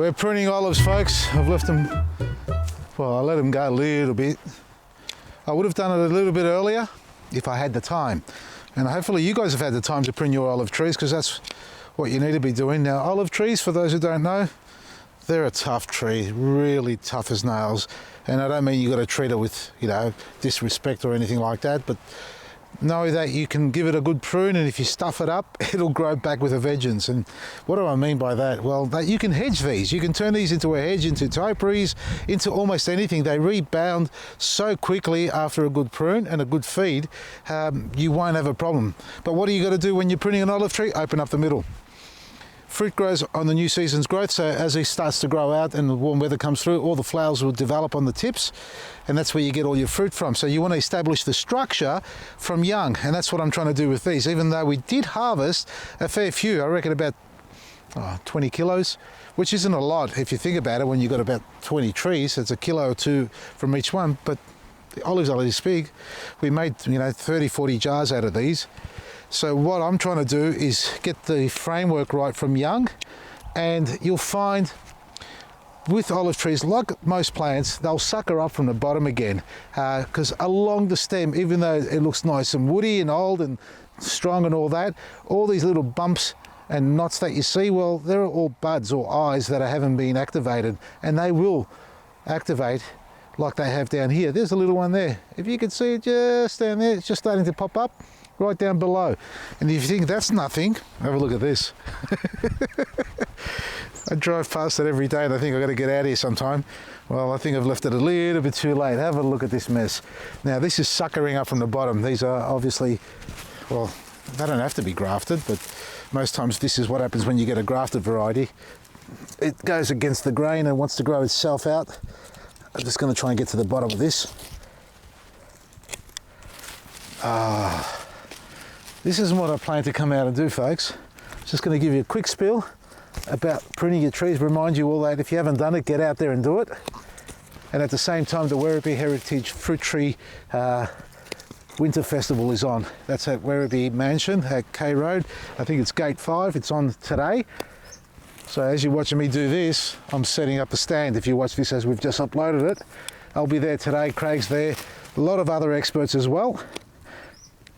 We're pruning olives, folks. I've left them, well, I let them go a little bit. I would have done it a little bit earlier if I had the time. And hopefully you guys have had the time to prune your olive trees, because that's what you need to be doing. Now, olive trees, for those who don't know, they're a tough tree, really tough as nails. And I don't mean you got to treat it with, disrespect or anything like that, but know that you can give it a good prune, and if you stuff it up, it'll grow back with a vengeance. And what do I mean by that? Well, that you can hedge these. You can turn these into a hedge, into topiaries, into almost anything. They rebound so quickly after a good prune and a good feed, you won't have a problem. But what do you got to do when you're pruning an olive tree? Open up the middle. Fruit grows on the new season's growth, so as it starts to grow out and the warm weather comes through, all the flowers will develop on the tips, and that's where you get all your fruit from. So you want to establish the structure from young, and that's what I'm trying to do with these. Even though we did harvest a fair few, I reckon about 20 kilos, which isn't a lot if you think about it. When you've got about 20 trees, it's a kilo or two from each one, but the olives are this big. We made 30, 40 jars out of these. So what I'm trying to do is get the framework right from young, and you'll find with olive trees, like most plants, they'll sucker up from the bottom again, because along the stem, even though it looks nice and woody and old and strong and all that, all these little bumps and knots that you see, well, they're all buds or eyes that haven't been activated, and they will activate like they have down here. There's a little one there. If you can see it just down there, it's just starting to pop up right down below. And if you think that's nothing, have a look at this. I drive past it every day and I think I've got to get out of here sometime. Well, I think I've left it a little bit too late. Have a look at this mess. Now, this is suckering up from the bottom. These are obviously, well, they don't have to be grafted, but most times this is what happens when you get a grafted variety. It goes against the grain and wants to grow itself out. I'm just going to try and get to the bottom of this. This isn't what I plan to come out and do, folks. Just going to give you a quick spiel about pruning your trees, remind you all that if you haven't done it, get out there and do it. And at the same time, the Werribee Heritage Fruit Tree Winter Festival is on. That's at Werribee Mansion at K Road. I think it's Gate 5. It's on today. So as you're watching me do this, I'm setting up a stand. If you watch this as we've just uploaded it, I'll be there today. Craig's there. A lot of other experts as well,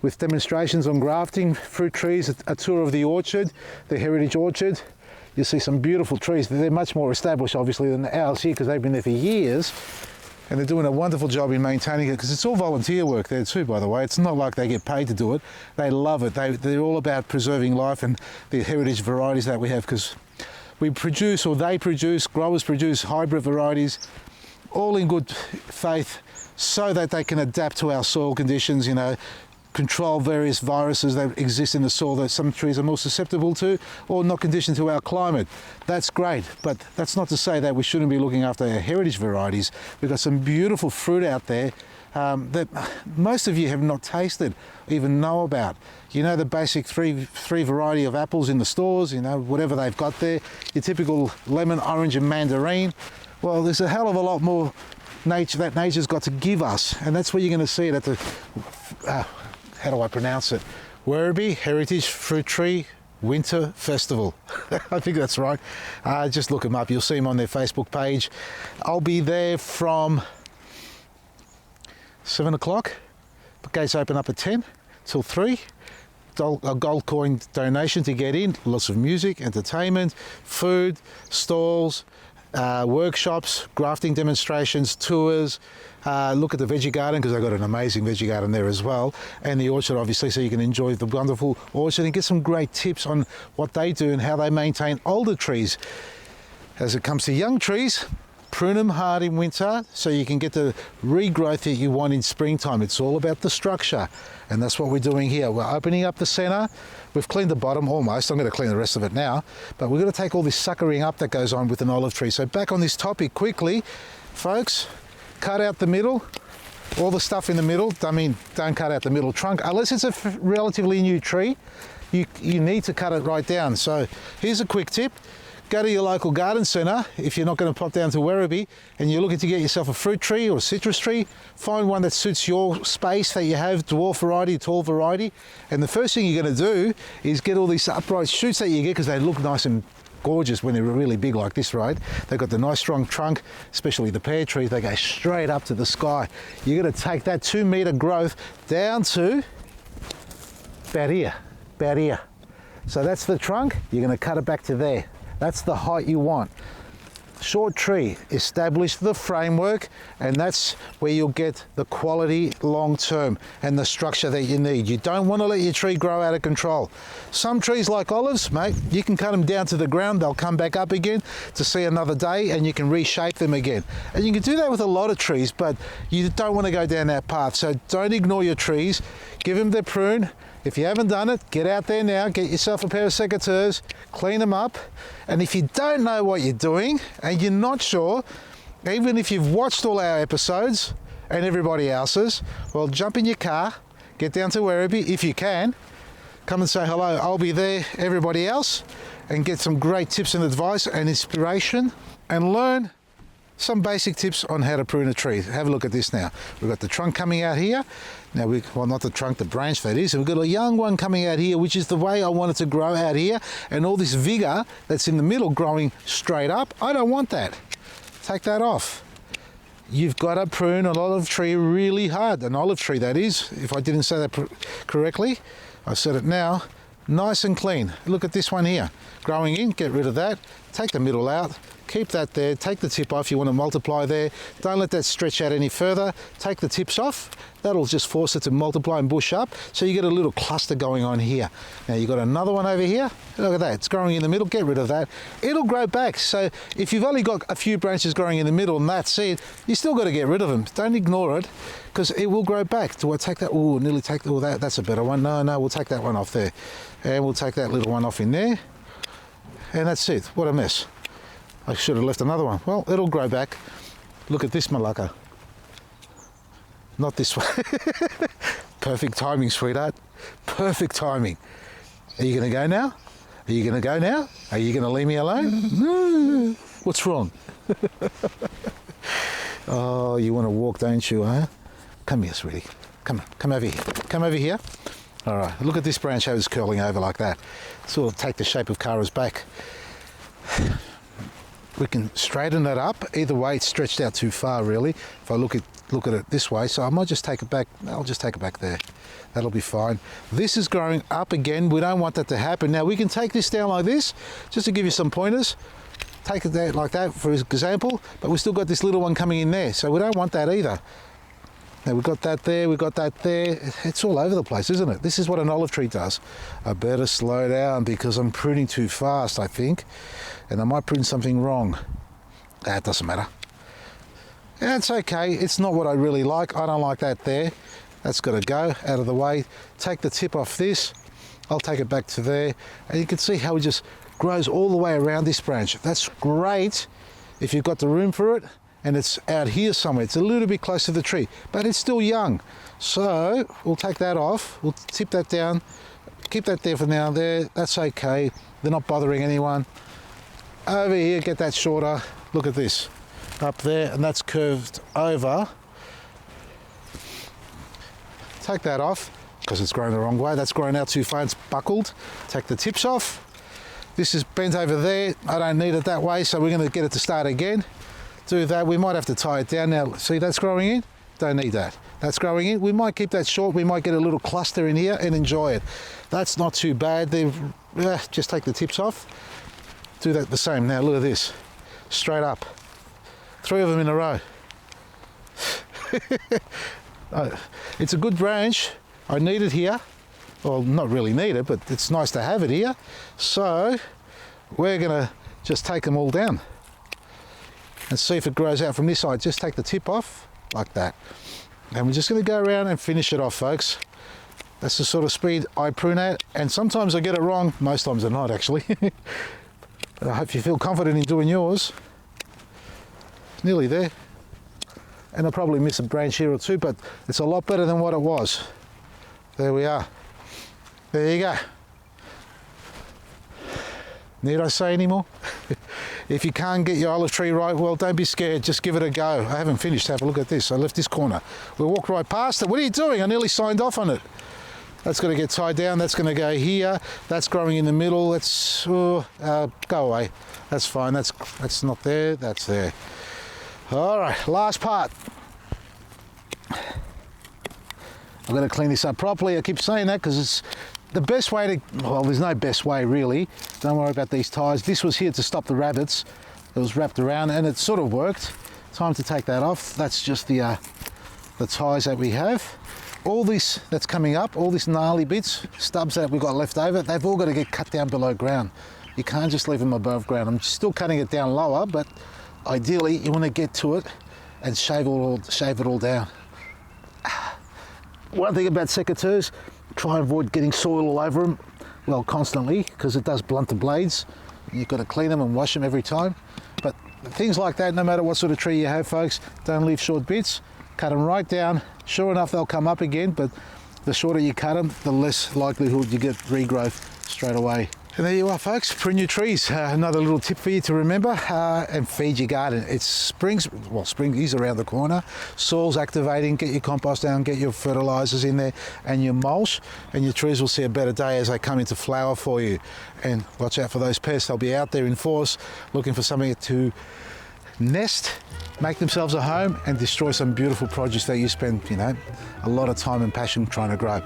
with demonstrations on grafting fruit trees, a tour of the orchard, the Heritage Orchard. You'll see some beautiful trees. They're much more established, obviously, than ours here, because they've been there for years, and they're doing a wonderful job in maintaining it, because it's all volunteer work there too, by the way. It's not like they get paid to do it. They love it. They're all about preserving life and the heritage varieties that we have, because we produce, or they produce, growers produce hybrid varieties, all in good faith, so that they can adapt to our soil conditions, control various viruses that exist in the soil that some trees are more susceptible to, or not conditioned to our climate. That's great, but that's not to say that we shouldn't be looking after our heritage varieties. We've got some beautiful fruit out there that most of you have not tasted, even know about. The basic three variety of apples in the stores, whatever they've got there, your typical lemon, orange and mandarin. Well, there's a hell of a lot more nature that nature's got to give us, and that's where you're going to see it at the how do I pronounce it? Werribee Heritage Fruit Tree Winter Festival. I think that's right. Just look them up. You'll see them on their Facebook page. I'll be there from 7 o'clock. The gates open up at 10 till 3. A gold coin donation to get in. Lots of music, entertainment, food, stalls, workshops, grafting demonstrations, tours. Look at the veggie garden, because they've got an amazing veggie garden there as well, and the orchard obviously, so you can enjoy the wonderful orchard and get some great tips on what they do and how they maintain older trees. As it comes to young trees, prune them hard in winter so you can get the regrowth that you want in springtime. It's all about the structure, and that's what we're doing here. We're opening up the center. We've cleaned the bottom almost. I'm going to clean the rest of it now, but we're going to take all this suckering up that goes on with an olive tree. So back on this topic quickly, folks, cut out the middle, all the stuff in the middle. Don't cut out the middle trunk unless it's a relatively new tree. You need to cut it right down. So here's a quick tip. Go to your local garden centre if you're not going to pop down to Werribee and you're looking to get yourself a fruit tree or a citrus tree. Find one that suits your space that you have, dwarf variety, tall variety. And the first thing you're going to do is get all these upright shoots that you get, because they look nice and gorgeous when they're really big like this, right? They've got the nice strong trunk, especially the pear trees. They go straight up to the sky. You're going to take that 2 metre growth down to about here. So that's the trunk. You're going to cut it back to there. That's the height you want. Short tree, establish the framework, and that's where you'll get the quality long term and the structure that you need. You don't want to let your tree grow out of control. Some trees like olives, mate, you can cut them down to the ground, they'll come back up again to see another day, and you can reshape them again. And you can do that with a lot of trees, but you don't want to go down that path. So don't ignore your trees, give them their prune. If you haven't done it, get out there now, get yourself a pair of secateurs, clean them up. And if you don't know what you're doing and you're not sure, even if you've watched all our episodes and everybody else's, well, jump in your car, get down to Werribee if you can, come and say hello. I'll be there, everybody else, and get some great tips and advice and inspiration and learn some basic tips on how to prune a tree. Have a look at this now. We've got the trunk coming out here. Now, well, not the trunk, the branch that is. We've got a young one coming out here, which is the way I want it to grow out here. And all this vigor that's in the middle growing straight up, I don't want that. Take that off. You've got to prune an olive tree really hard. An olive tree, that is. If I didn't say that correctly, I said it now. Nice and clean. Look at this one here. Growing in, get rid of that. Take the middle out. Keep that there, take the tip off, you want to multiply there. Don't let that stretch out any further. Take the tips off. That'll just force it to multiply and bush up. So you get a little cluster going on here. Now you've got another one over here. Look at that, it's growing in the middle, get rid of that. It'll grow back. So if you've only got a few branches growing in the middle and that's it, you still got to get rid of them. Don't ignore it, because it will grow back. Do I take that? Oh, nearly take, oh, that's a better one. No, we'll take that one off there. And we'll take that little one off in there. And that's it, what a mess. I should have left another one. Well, it'll grow back. Look at this malacca. Not this one. Perfect timing, sweetheart. Perfect timing. Are you going to go now? Are you going to go now? Are you going to leave me alone? No. What's wrong? Oh, you want to walk, don't you, huh? Come here, sweetie. Come on, come over here. Come over here. All right, look at this branch how it's curling over like that. Sort of take the shape of Kara's back. We can straighten it up. Either way, it's stretched out too far, really. If I look at it this way, so I might just take it back. I'll just take it back there. That'll be fine. This is growing up again. We don't want that to happen. Now, we can take this down like this, just to give you some pointers. Take it there like that, for example, but we've still got this little one coming in there, so we don't want that either. Now, we've got that there, we've got that there. It's all over the place, isn't it? This is what an olive tree does. I better slow down because I'm pruning too fast, I think. And I might prune something wrong. It doesn't matter. It's okay. It's not what I really like. I don't like that there. That's got to go out of the way. Take the tip off this. I'll take it back to there. And you can see how it just grows all the way around this branch. That's great if you've got the room for it. And it's out here somewhere. It's a little bit close to the tree, but it's still young. So we'll take that off. We'll tip that down. Keep that there for now there. That's okay. They're not bothering anyone. Over here, get that shorter. Look at this. Up there, and that's curved over. Take that off, because it's growing the wrong way. That's growing out too far. It's buckled. Take the tips off. This is bent over there. I don't need it that way, so we're going to get it to start again. Do that. We might have to tie it down now. See, that's growing in. Don't need that. That's growing in. We might keep that short. We might get a little cluster in here and enjoy it. That's not too bad. Just take the tips off. Do that the same. Now look at this. Straight up. 3 of them in a row. It's a good branch. I need it here. Well, not really need it, but it's nice to have it here. So we're going to just take them all down and see if it grows out from this side. Just take the tip off like that. And we're just going to go around and finish it off, folks. That's the sort of speed I prune at. And sometimes I get it wrong. Most times I'm not, actually. But I hope you feel confident in doing yours. Nearly there. And I'll probably miss a branch here or two, but it's a lot better than what it was. There we are. There you go. Need I say any more? If you can't get your olive tree right, well, don't be scared. Just give it a go. I haven't finished. Have a look at this. I left this corner. We walked right past it. What are you doing? I nearly signed off on it. That's going to get tied down. That's going to go here. That's growing in the middle. Let's go away. That's fine. That's not there. That's there. All right, last part. I'm going to clean this up properly. I keep saying that because it's the best way to, well, there's no best way really. Don't worry about these ties. This was here to stop the rabbits. It was wrapped around and it sort of worked. Time to take that off. That's just the ties that we have. All this that's coming up, all these gnarly bits, stubs that we've got left over, they've all got to get cut down below ground. You can't just leave them above ground. I'm still cutting it down lower, but ideally you want to get to it and shave it all down. One thing about secateurs, try and avoid getting soil all over them, well, constantly, because it does blunt the blades. You've got to clean them and wash them every time. But things like that, no matter what sort of tree you have, folks, don't leave short bits. Cut them right down. Sure enough, they'll come up again, but the shorter you cut them, the less likelihood you get regrowth straight away. And there you are, folks, prune your trees. Another little tip for you to remember, and feed your garden. It's spring is around the corner. Soil's activating, get your compost down, get your fertilizers in there and your mulch, and your trees will see a better day as they come into flower for you. And watch out for those pests. They'll be out there in force looking for something to nest, make themselves a home and destroy some beautiful produce that you spend, a lot of time and passion trying to grow.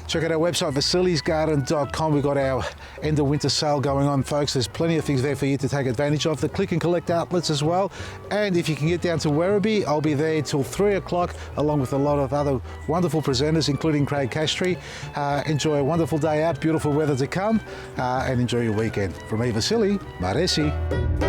Check out our website, Vasili'sGarden.com. We've got our end of winter sale going on, folks. There's plenty of things there for you to take advantage of. The click and collect outlets as well. And if you can get down to Werribee, I'll be there till 3 o'clock, along with a lot of other wonderful presenters, including Craig Castry. Enjoy a wonderful day out, beautiful weather to come, and enjoy your weekend. From me, Vasili, Maresi.